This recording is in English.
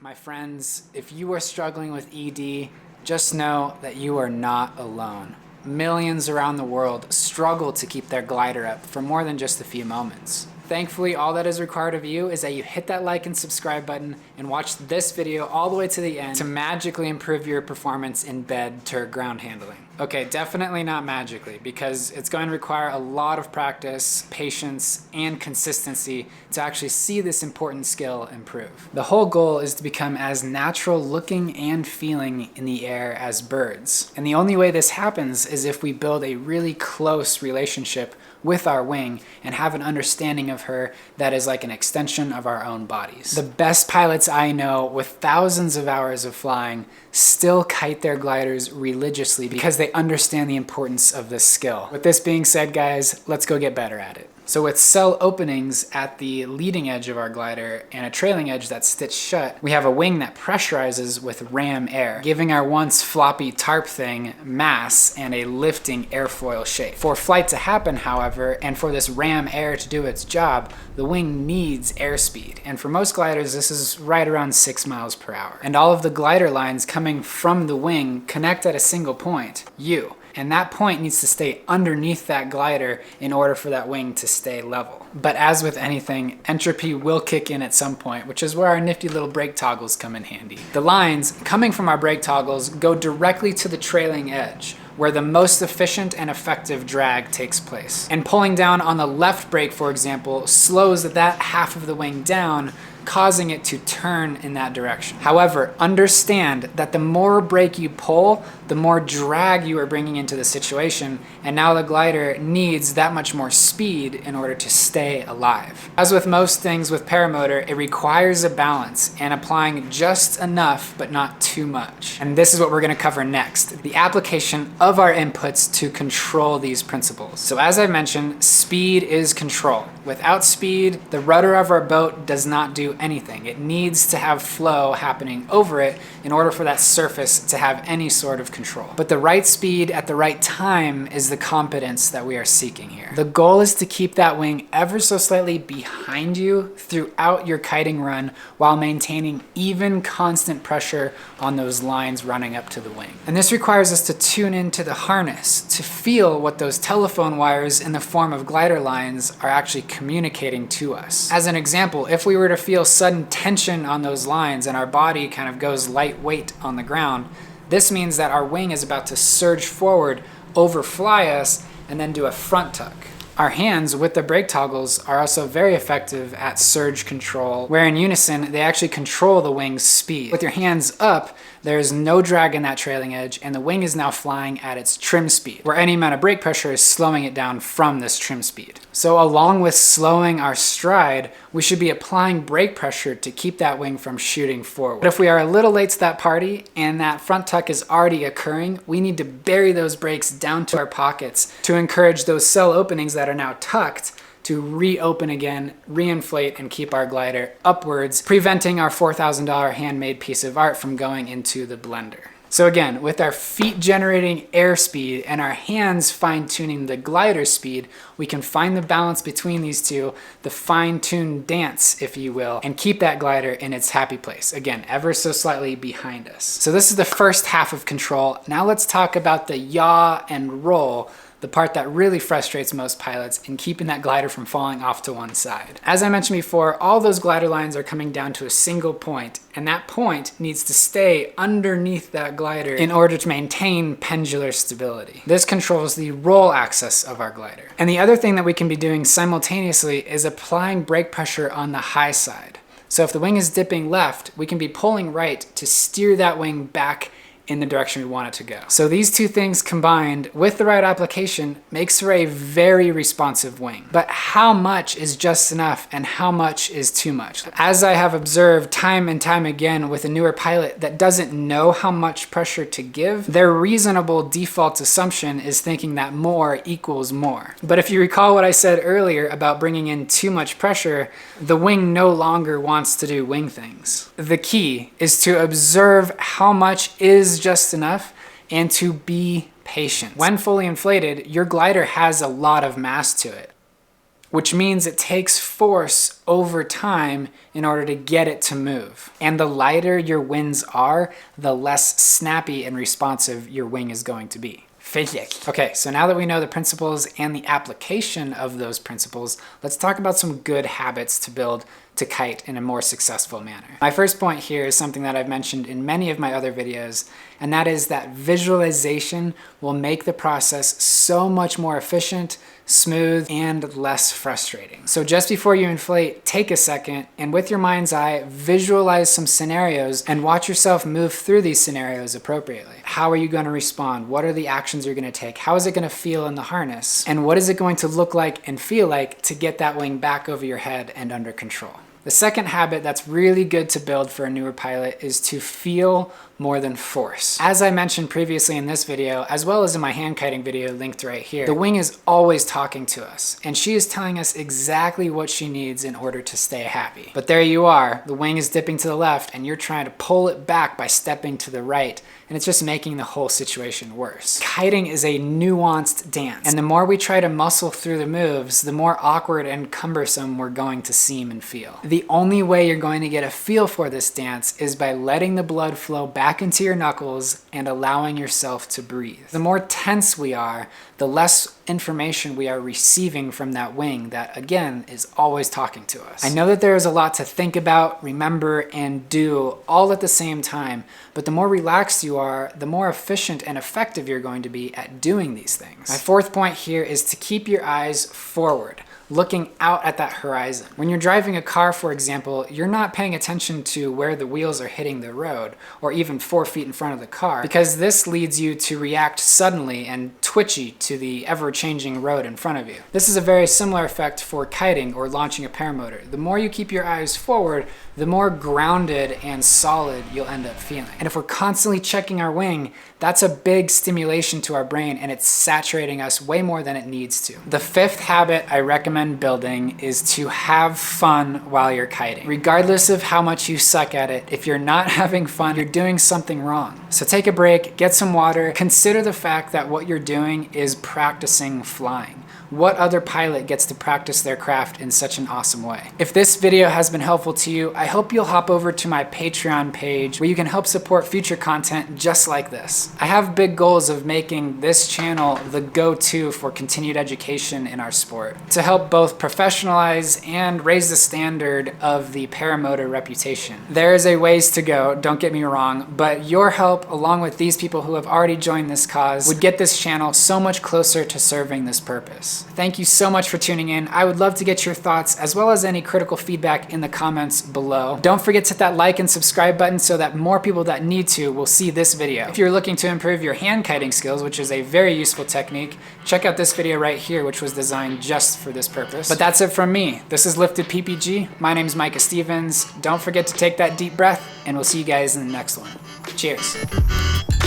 My friends, if you are struggling with ED, just know that you are not alone. Millions around the world struggle to keep their glider up for more than just a few moments. Thankfully, all that is required of you is that you hit that like and subscribe button and watch this video all the way to the end to magically improve your performance in bed to ground handling. Okay, definitely not magically, because it's going to require a lot of practice, patience, and consistency to actually see this important skill improve. The whole goal is to become as natural looking and feeling in the air as birds. And the only way this happens is if we build a really close relationship with our wing and have an understanding of her that is like an extension of our own bodies. The best pilots I know with thousands of hours of flying still kite their gliders religiously because they understand the importance of this skill. With this being said, guys, let's go get better at it. So with cell openings at the leading edge of our glider and a trailing edge that's stitched shut, we have a wing that pressurizes with ram air, giving our once floppy tarp thing mass and a lifting airfoil shape. For flight to happen, however, and for this ram air to do its job, the wing needs airspeed. And for most gliders, this is right around 6 miles per hour. And all of the glider lines coming from the wing connect at a single point, U. And that point needs to stay underneath that glider in order for that wing to stay level. But as with anything, entropy will kick in at some point, which is where our nifty little brake toggles come in handy. The lines coming from our brake toggles go directly to the trailing edge, where the most efficient and effective drag takes place. And pulling down on the left brake, for example, slows that half of the wing down, causing it to turn in that direction. However, understand that the more brake you pull, the more drag you are bringing into the situation, and now the glider needs that much more speed in order to stay alive. As with most things with paramotor, it requires a balance and applying just enough but not too much. And this is what we're going to cover next, the application of our inputs to control these principles. So as I mentioned, speed is control. Without speed, the rudder of our boat does not do anything. It needs to have flow happening over it in order for that surface to have any sort of control. But the right speed at the right time is the competence that we are seeking here. The goal is to keep that wing ever so slightly behind you throughout your kiting run while maintaining even constant pressure on those lines running up to the wing. And this requires us to tune into the harness to feel what those telephone wires in the form of glider lines are actually communicating to us. As an example, if we were to feel sudden tension on those lines and our body kind of goes lightweight on the ground, this means that our wing is about to surge forward, overfly us, and then do a front tuck. Our hands with the brake toggles are also very effective at surge control, where in unison, they actually control the wing's speed. With your hands up, there is no drag in that trailing edge, and the wing is now flying at its trim speed, where any amount of brake pressure is slowing it down from this trim speed. So along with slowing our stride, we should be applying brake pressure to keep that wing from shooting forward. But if we are a little late to that party and that front tuck is already occurring, we need to bury those brakes down to our pockets to encourage those cell openings that are now tucked to reopen again, reinflate, and keep our glider upwards, preventing our $4,000 handmade piece of art from going into the blender. So again, with our feet generating airspeed and our hands fine-tuning the glider speed, we can find the balance between these two, the fine-tuned dance, if you will, and keep that glider in its happy place. Again, ever so slightly behind us. So this is the first half of control. Now let's talk about the yaw and roll, the part that really frustrates most pilots in keeping that glider from falling off to one side. As I mentioned before, all those glider lines are coming down to a single point, and that point needs to stay underneath that glider in order to maintain pendular stability. This controls the roll axis of our glider. And the other thing that we can be doing simultaneously is applying brake pressure on the high side. So if the wing is dipping left, we can be pulling right to steer that wing back in the direction we want it to go. So these two things combined with the right application makes for a very responsive wing. But how much is just enough and how much is too much? As I have observed time and time again with a newer pilot that doesn't know how much pressure to give, their reasonable default assumption is thinking that more equals more. But if you recall what I said earlier about bringing in too much pressure, the wing no longer wants to do wing things. The key is to observe how much is just enough and to be patient. When fully inflated, your glider has a lot of mass to it. which means it takes force over time in order to get it to move. And the lighter your wings are, the less snappy and responsive your wing is going to be. Physics. Okay, so now that we know the principles and the application of those principles, let's talk about some good habits to build to kite in a more successful manner. My first point here is something that I've mentioned in many of my other videos, and that is that visualization will make the process so much more efficient, smooth, and less frustrating. So just before you inflate, take a second and with your mind's eye, visualize some scenarios and watch yourself move through these scenarios appropriately. How are you going to respond? What are the actions you're going to take? How is it going to feel in the harness? And what is it going to look like and feel like to get that wing back over your head and under control? The second habit that's really good to build for a newer pilot is to feel more than force. As I mentioned previously in this video, as well as in my hand kiting video linked right here, the wing is always talking to us, and she is telling us exactly what she needs in order to stay happy. But there you are, the wing is dipping to the left, and you're trying to pull it back by stepping to the right, and it's just making the whole situation worse. Kiting is a nuanced dance, and the more we try to muscle through the moves, the more awkward and cumbersome we're going to seem and feel. The only way you're going to get a feel for this dance is by letting the blood flow back into your knuckles and allowing yourself to breathe. The more tense we are, the less information we are receiving from that wing that, again, is always talking to us. I know that there is a lot to think about, remember, and do all at the same time, but the more relaxed you are, the more efficient and effective you're going to be at doing these things. My fourth point here is to keep your eyes forward, looking out at that horizon. When you're driving a car, for example, you're not paying attention to where the wheels are hitting the road or even 4 feet in front of the car, because this leads you to react suddenly and twitchy to the ever-changing road in front of you. This is a very similar effect for kiting or launching a paramotor. The more you keep your eyes forward, the more grounded and solid you'll end up feeling. And if we're constantly checking our wing, that's a big stimulation to our brain, and it's saturating us way more than it needs to. The fifth habit I recommend building is to have fun while you're kiting. Regardless of how much you suck at it, if you're not having fun, you're doing something wrong. So take a break, get some water, consider the fact that what you're doing is practicing flying. What other pilot gets to practice their craft in such an awesome way? If this video has been helpful to you, I hope you'll hop over to my Patreon page where you can help support future content just like this. I have big goals of making this channel the go-to for continued education in our sport, to help both professionalize and raise the standard of the paramotor reputation. There is a ways to go, don't get me wrong, but your help, along with these people who have already joined this cause, would get this channel so much closer to serving this purpose. Thank you so much for tuning in. I would love to get your thoughts as well as any critical feedback in the comments below. Don't forget to hit that like and subscribe button so that more people that need to will see this video. If you're looking to improve your hand kiting skills, which is a very useful technique, check out this video right here, which was designed just for this purpose. But that's it from me. This is Lifted PPG. My name is Micah Stevens. Don't forget to take that deep breath, and we'll see you guys in the next one. Cheers.